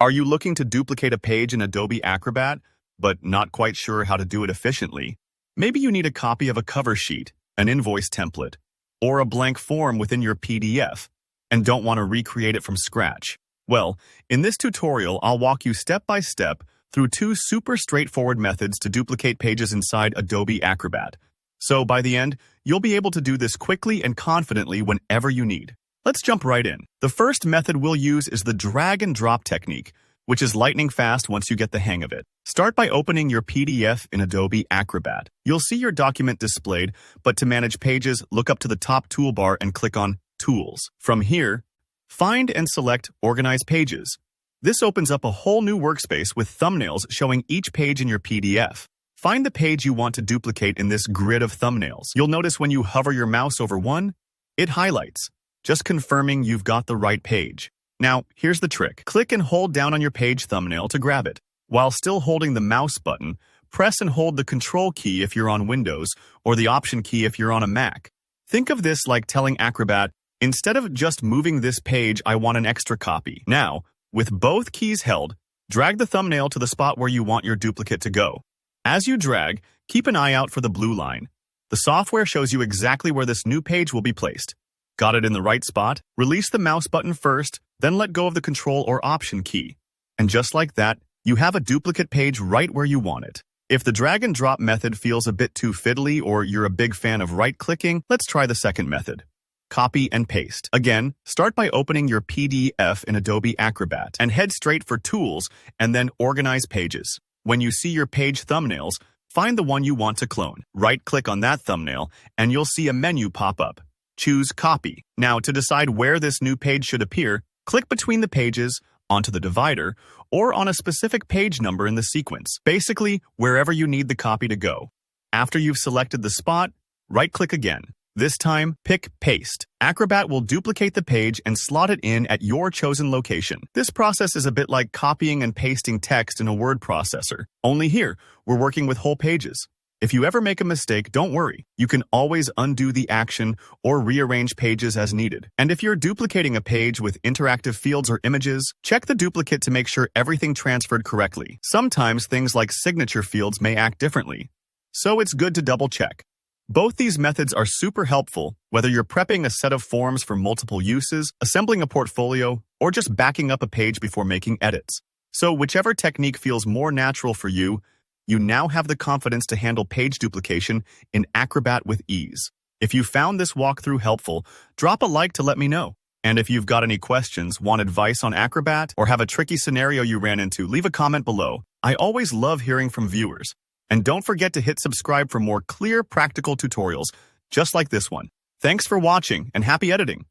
Are you looking to duplicate a page in Adobe Acrobat, but not quite sure how to do it efficiently? Maybe you need a copy of a cover sheet, an invoice template, or a blank form within your PDF, and don't want to recreate it from scratch. Well, in this tutorial, I'll walk you step by step through two super straightforward methods to duplicate pages inside Adobe Acrobat. So by the end, you'll be able to do this quickly and confidently whenever you need. Let's jump right in. The first method we'll use is the drag and drop technique, which is lightning fast once you get the hang of it. Start by opening your PDF in Adobe Acrobat. You'll see your document displayed, but to manage pages, look up to the top toolbar and click on Tools. From here, find and select Organize Pages. This opens up a whole new workspace with thumbnails showing each page in your PDF. Find the page you want to duplicate in this grid of thumbnails. You'll notice when you hover your mouse over one, it highlights, just confirming you've got the right page. Now, here's the trick. Click and hold down on your page thumbnail to grab it. While still holding the mouse button, press and hold the Control key if you're on Windows or the Option key if you're on a Mac. Think of this like telling Acrobat, instead of just moving this page, I want an extra copy. Now, with both keys held, drag the thumbnail to the spot where you want your duplicate to go. As you drag, keep an eye out for the blue line. The software shows you exactly where this new page will be placed. Got it in the right spot? Release the mouse button first, then let go of the Control or Option key. And just like that, you have a duplicate page right where you want it. If the drag and drop method feels a bit too fiddly or you're a big fan of right-clicking, let's try the second method. Copy and paste. Again, start by opening your PDF in Adobe Acrobat and head straight for Tools and then Organize Pages. When you see your page thumbnails, find the one you want to clone. Right-click on that thumbnail and you'll see a menu pop up. Choose Copy. Now, to decide where this new page should appear, click between the pages, onto the divider, or on a specific page number in the sequence. Basically, wherever you need the copy to go. After you've selected the spot, right-click again. This time, pick Paste. Acrobat will duplicate the page and slot it in at your chosen location. This process is a bit like copying and pasting text in a word processor. Only here, we're working with whole pages. If you ever make a mistake, don't worry. You can always undo the action or rearrange pages as needed. And if you're duplicating a page with interactive fields or images, check the duplicate to make sure everything transferred correctly. Sometimes things like signature fields may act differently, so it's good to double check. Both these methods are super helpful, whether you're prepping a set of forms for multiple uses, assembling a portfolio, or just backing up a page before making edits. So whichever technique feels more natural for you, you now have the confidence to handle page duplication in Acrobat with ease. If you found this walkthrough helpful, drop a like to let me know. And if you've got any questions, want advice on Acrobat, or have a tricky scenario you ran into, leave a comment below. I always love hearing from viewers. And don't forget to hit subscribe for more clear, practical tutorials, just like this one. Thanks for watching, and happy editing!